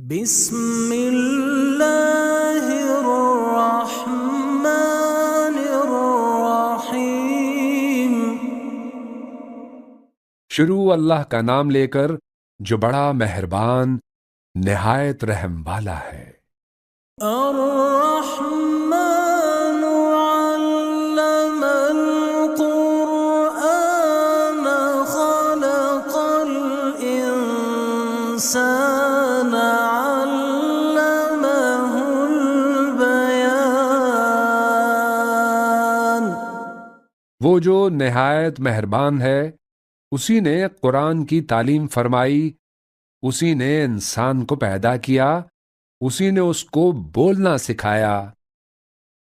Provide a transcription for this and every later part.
بسم اللہ الرحمن الرحیم۔ شروع اللہ کا نام لے کر جو بڑا مہربان نہایت رحم والا ہے۔ الرحمن علم القرآن خلق الإنسان علمه البیان۔ وہ جو نہایت مہربان ہے اسی نے قرآن کی تعلیم فرمائی، اسی نے انسان کو پیدا کیا، اسی نے اس کو بولنا سکھایا۔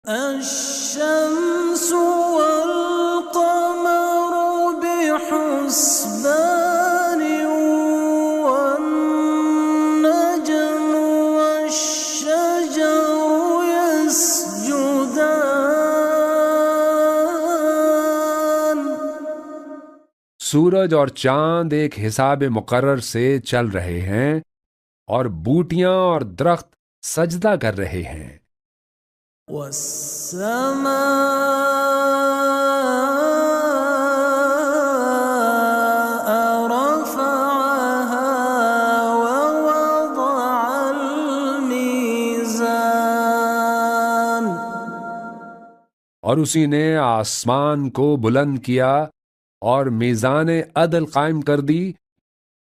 الشمس والقمر بحسبان والنجم والشجر يسجدان۔ سورج اور چاند ایک حساب مقرر سے چل رہے ہیں اور بوٹیاں اور درخت سجدہ کر رہے ہیں۔ والسماء رفعها ووضع الميزان۔ اور اسی نے آسمان کو بلند کیا اور میزان عدل قائم کر دی۔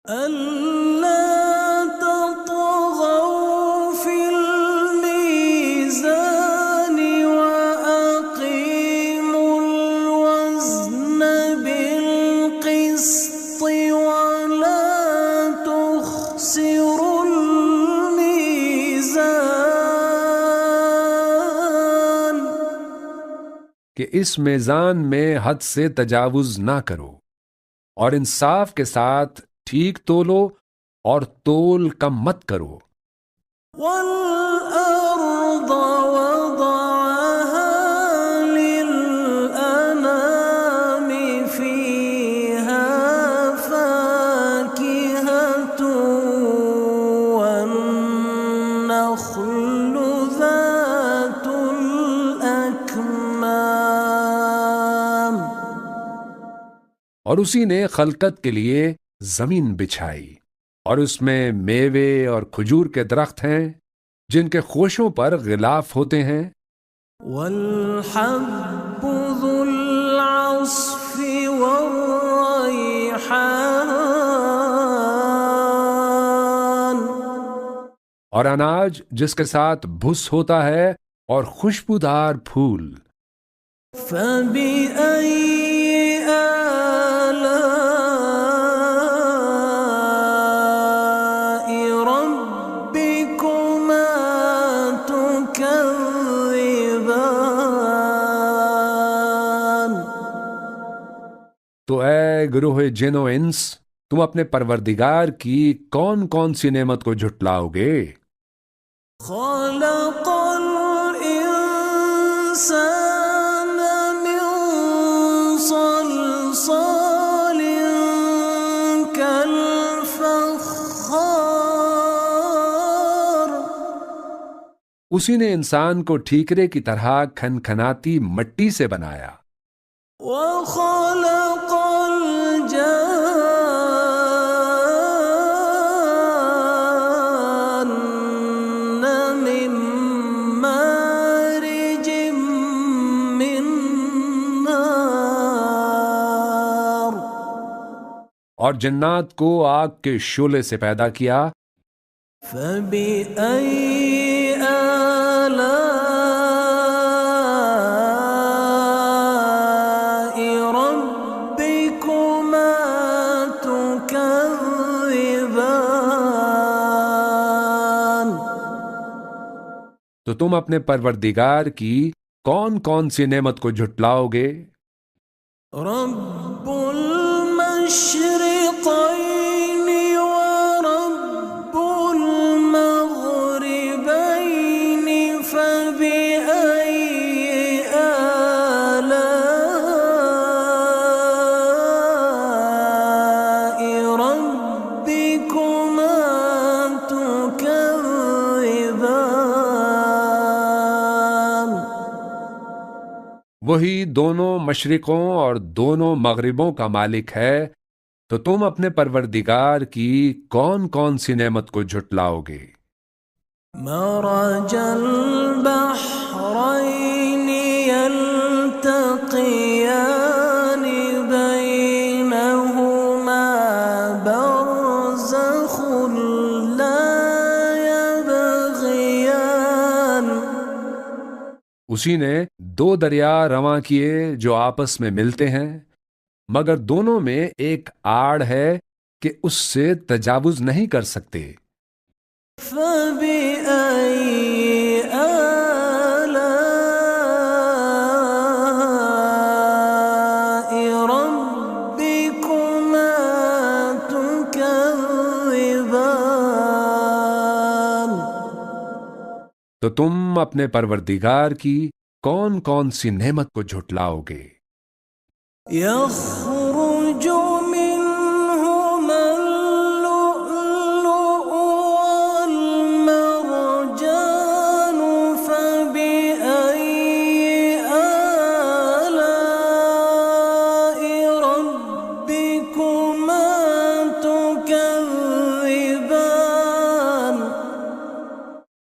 أَلَّا تَطْغَوْا فِي الْمِيزَانِ وَأَقِيمُوا الْوَزْنَ بِالْقِسْطِ وَلَا تُخْسِرُوا الْمِيزَانَ۔ کہ اس میزان میں حد سے تجاوز نہ کرو اور انصاف کے ساتھ ٹھیک تولو اور تول کم مت کرو۔ وَالْأَرْضَ وَضَعَهَا لِلْأَنَامِ فِيهَا فَاكِهَةٌ وَالنَّخْلُ ذَاتُ الْأَكْمَامِ۔ اور اسی نے خلقت کے لیے زمین بچھائی اور اس میں میوے اور کھجور کے درخت ہیں جن کے خوشوں پر غلاف ہوتے ہیں۔ وَالْحَبُّ ذُو الْعَصْفِ وَالرَّيْحَانُ۔ اور اناج جس کے ساتھ بھس ہوتا ہے اور خوشبودار پھول۔ فَبِأَيِّ آلَاءِ رَبِّكُمَا تُكَذِّبَانِ۔ تو اے گروہ جن و انس، تم اپنے پروردگار کی کون کون سی نعمت کو جھٹلاؤ گے؟ خَلَقَ الْإِنسَانَ مِنْ صَلْصَالٍ كَالْفَخَّارِ۔ اسی نے انسان کو ٹھیکرے کی طرح کھنکھناتی مٹی سے بنایا۔ وَخَلَقَ الْجَانَّ مِن مَّارِجٍ مِّن نَّارٍ۔ اور جنات کو آگ کے شعلے سے پیدا کیا۔ فَبِأَيِّ آلَاءِ رَبِّكُمَا تُكَذِّبَانِ۔ تو تم اپنے پروردگار کی کون کون سی نعمت کو جھٹلاؤ گے؟ رب المشرقين ورب المغربين فبأي آلاء ربكما تكذبان۔ وہی دونوں مشرقوں اور دونوں مغربوں کا مالک ہے، تو تم اپنے پروردگار کی کون کون سی نعمت کو جھٹلاؤ گے؟ مرج البحرين يلتقيان بينهما برزخ لا يبغيان. اسی نے دو دریا رواں کیے جو آپس میں ملتے ہیں، مگر دونوں میں ایک آڑ ہے کہ اس سے تجاوز نہیں کر سکتے۔ فبأي آلاء ربكما تكذبان. تو تم اپنے پروردگار کی کون کون سی نعمت کو جھٹلاؤ گے؟ يخرج منهما اللؤلؤ والمرجان فبأي آلاء ربكما تكذبان.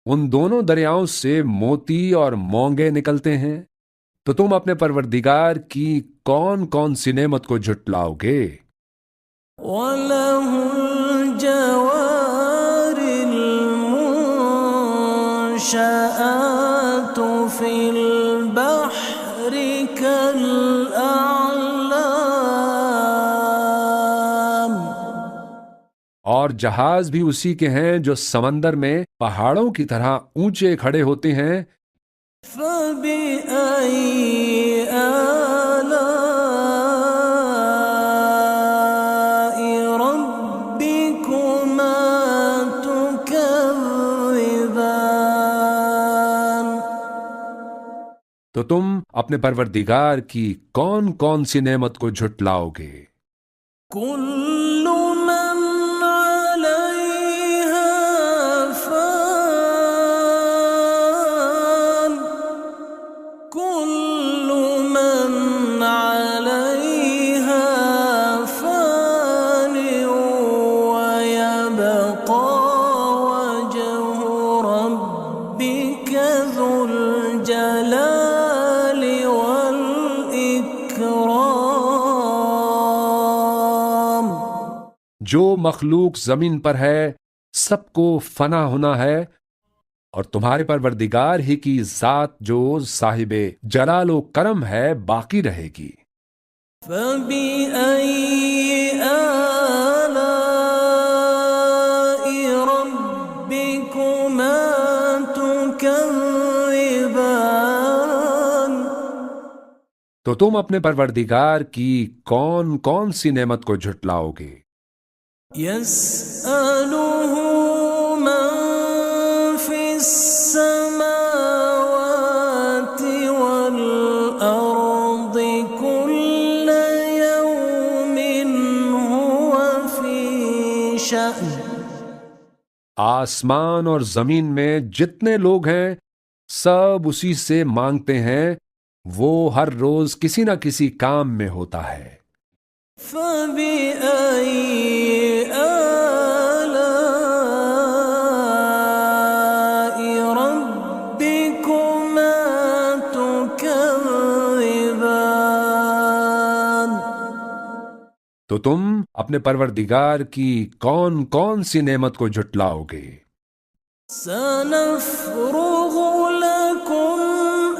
ان دونوں دریاؤں سے موتی اور مونگے نکلتے ہیں، تو تم اپنے پروردگار کی کون کون سی نعمت کو جھٹلاؤ گے؟ وَلَهُ الْجَوَارِ الْمُنشَآتُ فِي الْبَحْرِ كَالْأَعْلَامِ. اور جہاز بھی اسی کے ہیں جو سمندر میں پہاڑوں کی طرح اونچے کھڑے ہوتے ہیں۔ فَبِأَيِّ آلَاءِ رَبِّكُمَا تُكَذِّبَانِ. تو تم اپنے پروردگار کی کون کون سی نعمت کو جھٹلاؤ گے؟ كل من عليها فان. كل من عليها فان ويبقى وجه ربك ذو الجلال والإكرام. جو مخلوق زمین پر ہے سب کو فنا ہونا ہے، اور تمہارے پروردگار ہی کی ذات جو صاحب جلال و کرم ہے باقی رہے گی۔ فَبِأَيِّ آلَاءِ رَبِّكُمَا تُكَذِّبَانِ. تو تم اپنے پروردگار کی کون کون سی نعمت کو جھٹلاؤ گے؟ يَسْأَلُهُ مَن فِي السَّمَاوَاتِ وَالْأَرْضِ كُلَّ يَوْمٍ هُوَ فِي شَأْنٍ. آسمان اور زمین میں جتنے لوگ ہیں سب اسی سے مانگتے ہیں، وہ ہر روز کسی نہ کسی کام میں ہوتا ہے۔ فَبِأَيِّ آلَاءِ رَبِّكُمَا تُكَذِّبَانِ. تو تم اپنے پروردگار کی کون کون سی نعمت کو جھٹلاؤ گے؟ سَنَفْرُغُ لَكُمْ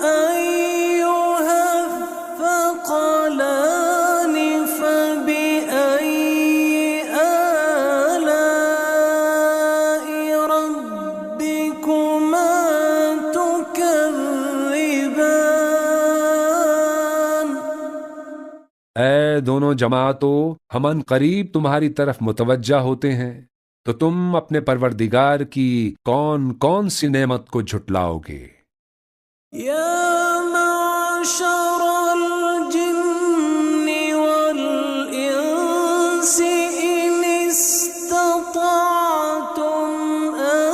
أَيُّهَ الثَّقَلَانِ فَبِأَيِّ آلَاءِ رَبِّكُمَا تُكَذِّبَانِ. اے دونوں جماعتوں، ہم ان قریب تمہاری طرف متوجہ ہوتے ہیں، تو تم اپنے پروردگار کی کون کون سی نعمت کو جھٹلاؤ گے؟ يا معشر الجن والإنس إن استطعتم أن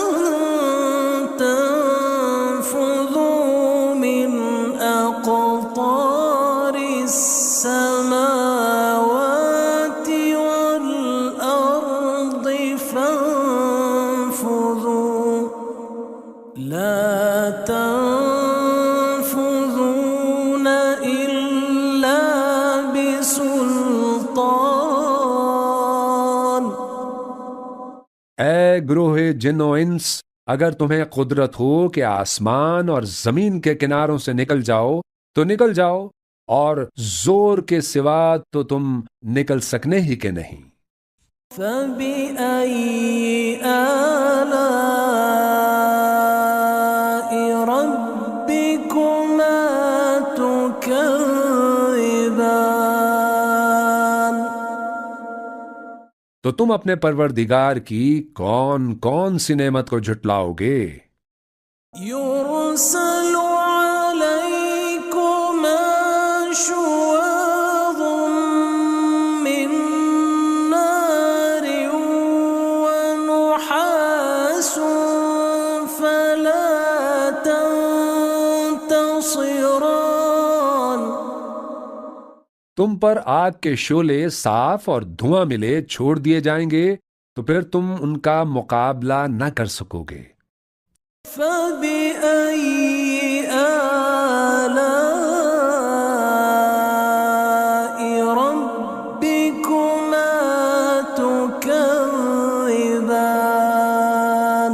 تنفذوا من أقطار لا تنفذون إلا بسلطان. اے گروہ جن و انس، اگر تمہیں قدرت ہو کہ آسمان اور زمین کے کناروں سے نکل جاؤ تو نکل جاؤ، اور زور کے سوا تو تم نکل سکنے ہی کے نہیں. فبأي آلاء ربكما تكذبان. تو تم اپنے پروردگار کی کون کون سی نعمت کو جھٹلاؤ گے؟ يرسل عليكما شواظ من نار ونحاس فلا تنتصران. تم پر آگ کے شعلے صاف اور دھواں ملے چھوڑ دیے جائیں گے تو پھر تم ان کا مقابلہ نہ کر سکو گے. فبأي آلاء ربكما تكذبان.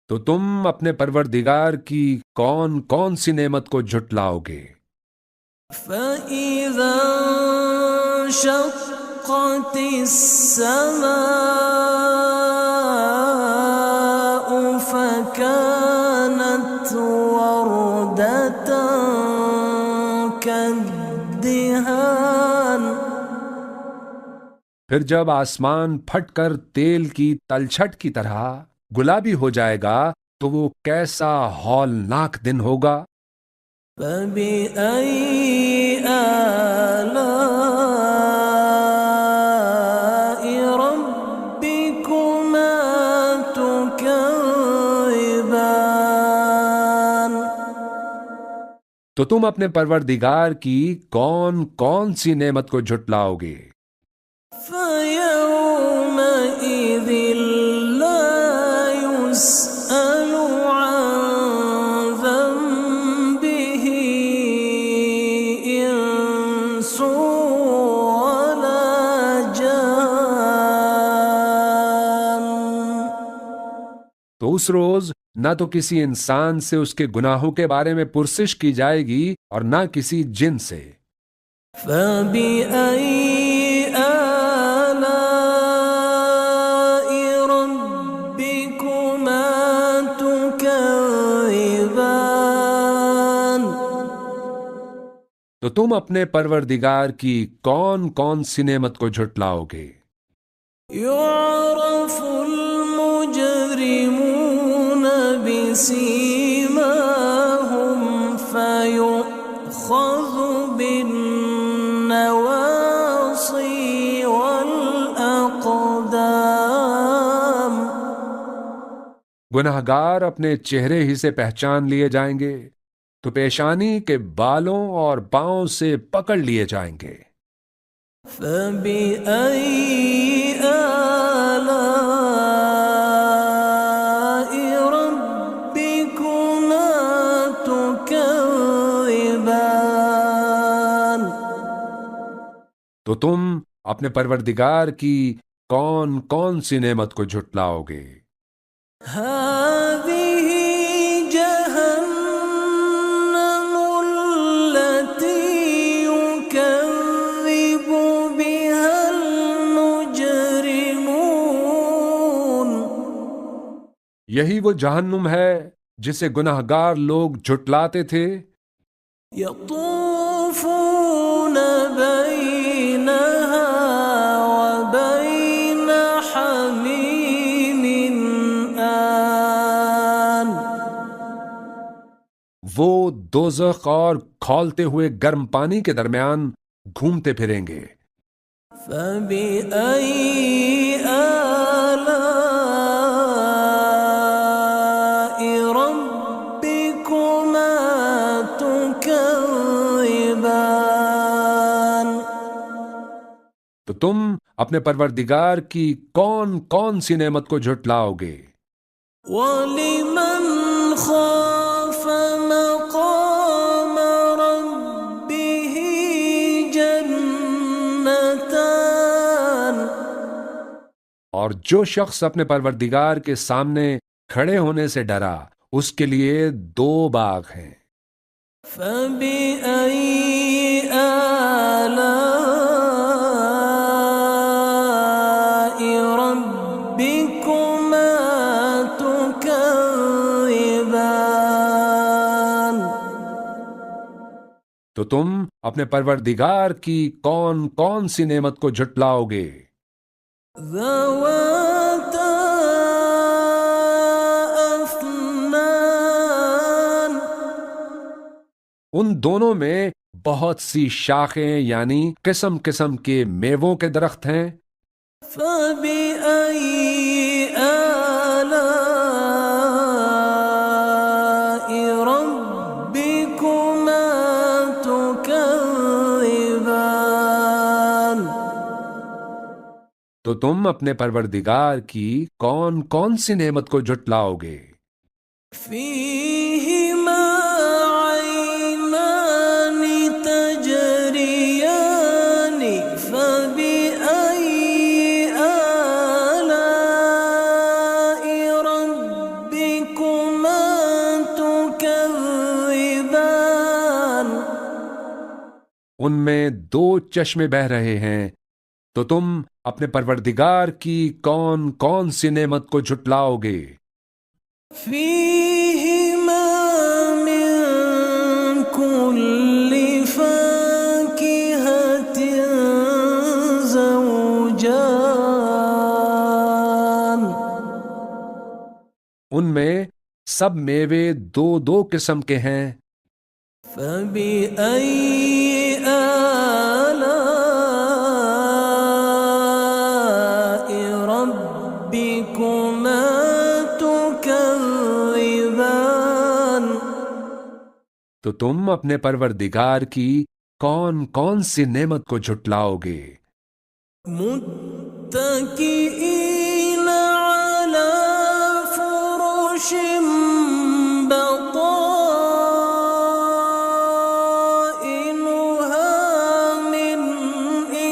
تو تم اپنے پروردگار کی کون کون سی نعمت کو جھٹلاؤ گے؟ فإذا انشقت السماء فكانت وردة كالدهان. پھر جب آسمان پھٹ کر تیل کی تلچھٹ کی طرح گلابی ہو جائے گا تو وہ کیسا ہولناک دن ہوگا. فبأي آلاء ربكما تكذبان. تو تم اپنے پروردگار کی کون کون سی نعمت کو جھٹلاؤ گے؟ فيومئذ لا يسأل عن ذنبه إنس ولا جان. تو اس روز نہ تو کسی انسان سے اس کے گناہوں کے بارے میں پرسش کی جائے گی اور نہ کسی جن سے. فبأي آلاء ربكما تكذبان. تو تم اپنے پروردگار کی کون کون سی نعمت کو جھٹلاؤ گے؟ يعرف المجرمون بسيماهم فيؤخذ بالنواصي والأقدام. گناہگار اپنے چہرے ہی سے پہچان لیے جائیں گے تو پیشانی کے بالوں اور پاؤں سے پکڑ لیے جائیں گے. فبأي آلاء ربكما تكذبان. تو تم اپنے پروردگار کی کون کون سی نعمت کو جھٹلاؤ گے؟ هذه جهنم التي يكذب بها المجرمون. یہی وہ جہنم ہے جسے گناہگار لوگ جھٹلاتے تھے. يطوفون بينها وبين حميم آن. وہ دوزخ اور کھولتے ہوئے گرم پانی کے درمیان گھومتے پھریں گے. فبأي آلاء ربكما تكذبان. تو تم اپنے پروردگار کی کون کون سی نعمت کو جھٹلاؤ گے؟ وَلِمَنْ خَافَ مَقَامَ رَبِّهِ جَنَّتَانِ. اور جو شخص اپنے پروردگار کے سامنے کھڑے ہونے سے ڈرا اس کے لیے 2 باغ ہیں. فَبِأَيِّ آلَاءِ رَبِّكُمَا تُكَذِّبَانِ. تو تم اپنے پروردگار کی کون کون سی نعمت کو جھٹلاؤ گے؟ ذَوَاتَا أَفْنَانٍ. ان دونوں میں بہت سی شاخیں یعنی قسم قسم کے میووں کے درخت ہیں. فَبِأَيِّ آلَاءِ رَبِّكُمَا تُكَذِّبَانِ. تو تم اپنے پروردگار کی کون کون سی نعمت کو جھٹلاؤ گے؟ فِيهِمَا عَيْنَانِ تَجْرِيَانِ. فَبِأَيِّ آلَاءِ رَبِّكُمَا تُكَذِّبَانِ. ان میں 2 چشمے بہہ رہے ہیں. تو تم اپنے پروردگار کی کون کون سی نعمت کو جھٹلاؤ گے؟ فِيهِمَا مِن كُلِّ فَاكِهَةٍ زَوْجَانِ. ان میں سب میوے 2 قسم کے ہیں. فَبِأَيِّ آلَاءِ رَبِّكُمَا تُكَذِّبَانِ. تو تم اپنے پروردگار کی کون کون سی نعمت کو جھٹلاؤ گے؟ مُتَّكِئِينَ عَلَى فُرُشٍ بَطَائِنُهَا مِنْ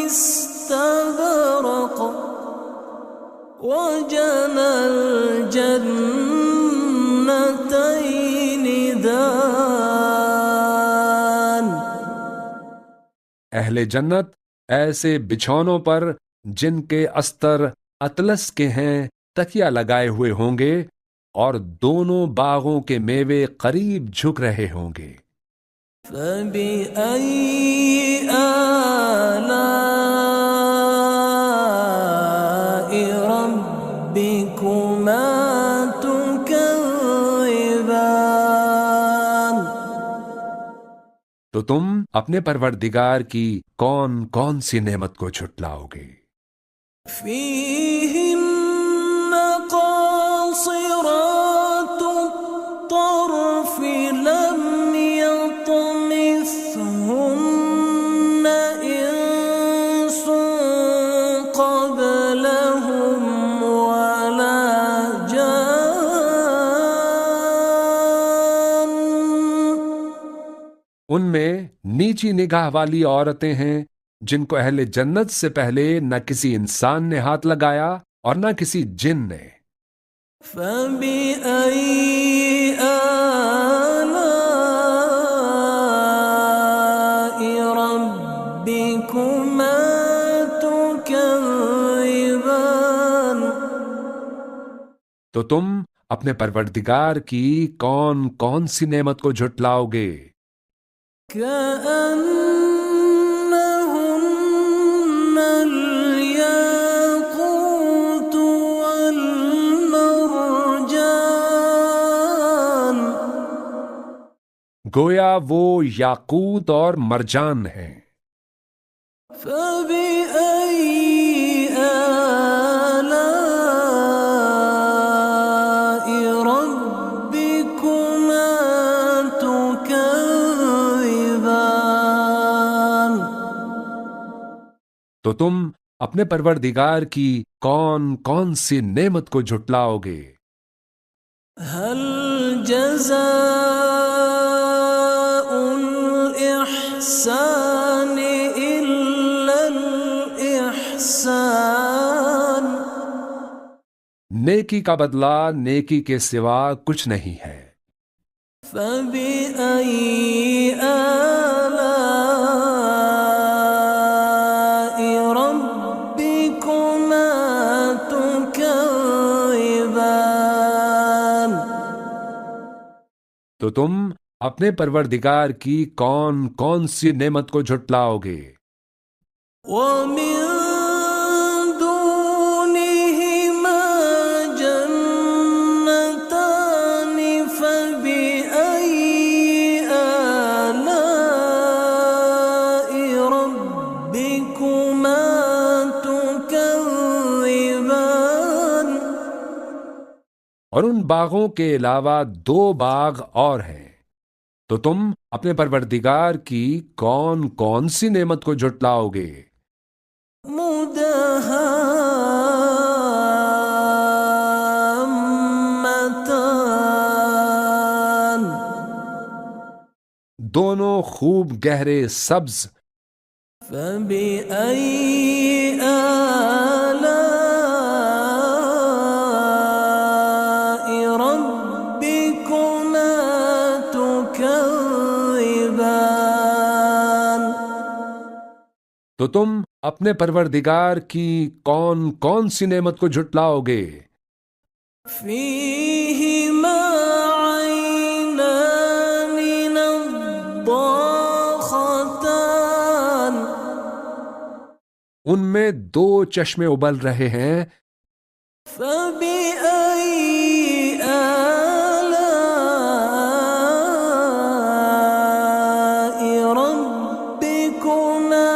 إِسْتَبْرَقٍ. وَجَنَى الْجَنَّتَيْنِ دَانٍ. اہل جنت ایسے بچھونوں پر جن کے استر اطلس کے ہیں تکیہ لگائے ہوئے ہوں گے اور دونوں باغوں کے میوے قریب جھک رہے ہوں گے. فَبِأَيِّ آلَاءِ رَبِّكُمَا تُكَذِّبَانِ. تو تم اپنے پروردگار کی کون کون سی نعمت کو جھٹلاؤ گے؟ فِيهِنَّ قَاصِرَاتُ الطَّرْفِ لَمْ يَطْمِثْهُنَّ إِنسٌ قَبْلَهُمْ وَلَا جَانٌّ. ان میں نیچی نگاہ والی عورتیں ہیں جن کو اہل جنت سے پہلے نہ کسی انسان نے ہاتھ لگایا اور نہ کسی جن نے. فَبِأَيِّ آلَاءِ رَبِّكُمَا تُكَذِّبَانِ. تو تم اپنے پروردگار کی کون کون سی نعمت کو جھٹلاؤ گے؟ كَأَنَّهُنَّ الْيَاقُوتُ وَالْمَرْجَانُ. گویا وہ یاقوت اور مرجان ہیں. فَبِأَيِّ آلَاءِ رَبِّكُمَا تُكَذِّبَانِ. تو تم اپنے پروردگار کی کون کون سی نعمت کو جھٹلاؤ گے؟ هل جزاء الإحسان إلا الإحسان؟ نیکی کا بدلہ نیکی کے سوا کچھ نہیں ہے۔ فبأي آلاء ربكما تكذبان؟ تو تم اپنے پروردگار کی کون کون سی نعمت کو جھٹلاؤ گے؟ ومن دونهما جنتان فبأي آلاء ربكما تكذبان؟ اور ان باغوں کے علاوہ 2 باغ اور ہیں، تو تم اپنے پروردگار کی کون کون سی نعمت کو جھٹلاؤ گے؟ مدہامتان، دونوں خوب گہرے سبز۔ فبأي آلاء ربكما تكذبان؟ تو تم اپنے پروردگار کی کون کون سی نعمت کو جھٹلاؤ گے؟ فيهما عينان نضاختان، ان میں 2 چشمے ابل رہے ہیں۔ فبأي آلاء ربكما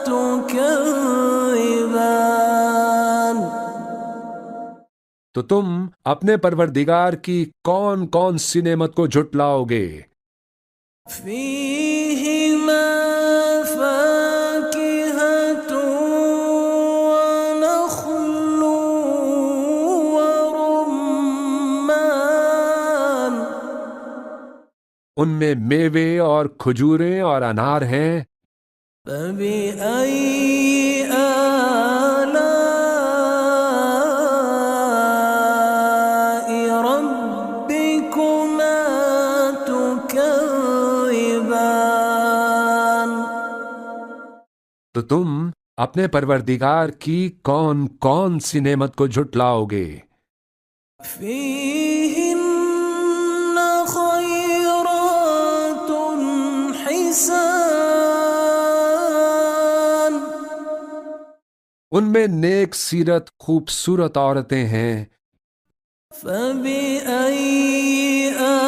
تكذبان؟ تو تم اپنے پروردگار کی کون کون سی نعمت کو جھٹلاؤ گے؟ فيهما فاكهة ونخل ورمان، ان میں میوے اور کھجوریں اور انار ہیں۔ فبأي آلاء ربكما تكذبان؟ تو تم اپنے پروردگار کی کون کون سی نعمت کو جھٹلاؤ گے؟ فيهن خيرات حسان، ان میں نیک سیرت خوبصورت عورتیں ہیں۔ فبأي آلاء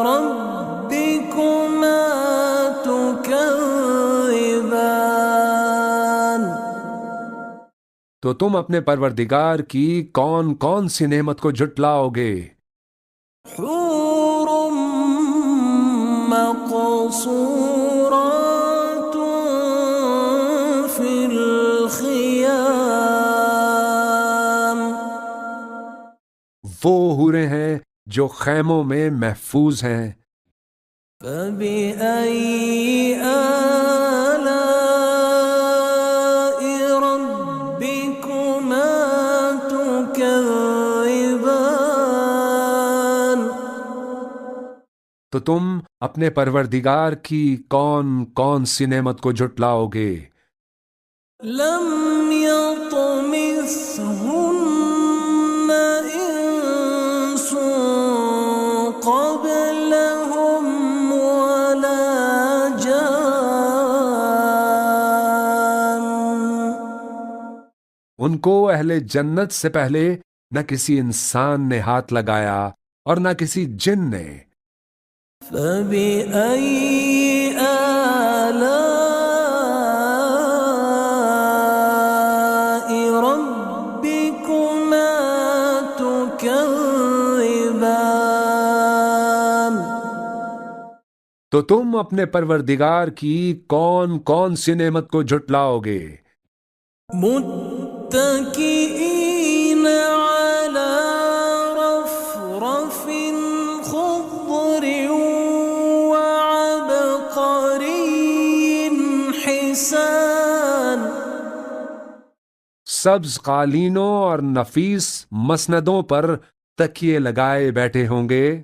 ربكما تكذبان؟ تو تم اپنے پروردگار کی کون کون سی نعمت کو جھٹلاؤ گے؟ حور مقصورات في الخيام، وہ حوریں ہیں جو خیموں میں محفوظ ہیں۔ فبأي آلاء ربكما تكذبان؟ تو تم اپنے پروردگار کی کون کون سی نعمت کو جھٹلاؤ گے؟ لم يطمثهن إنس قبلهم ولا جان، ان کو اہل جنت سے پہلے نہ کسی انسان نے ہاتھ لگایا اور نہ کسی جن نے۔ فبأي آلاء ربكما تكذبان؟ تو تم اپنے پروردگار کی کون کون سی نعمت کو جھٹلاؤ گے؟ متكئين على رفرف خضر وعبقري حسان. سبز قالینوں اور نفیس مسندوں پر تکیے لگائے بیٹھے ہوں گے.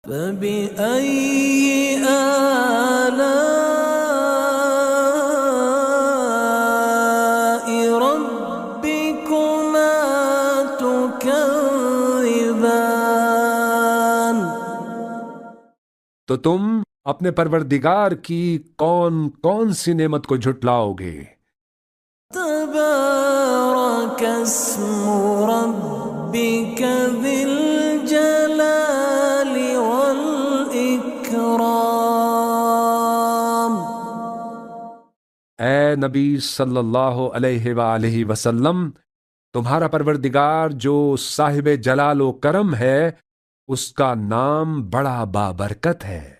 فبأي آلاء ربكما تكذبان. تو تم اپنے پروردگار کی کون کون سی نعمت کو جھٹلاؤ گے؟ تبارك اسم ربك ذي الجلال والإكرام. اے نبی صلی اللہ علیہ وآلہ وسلم، تمہارا پروردگار جو صاحب جلال و کرم ہے، اس کا نام بڑا بابرکت ہے.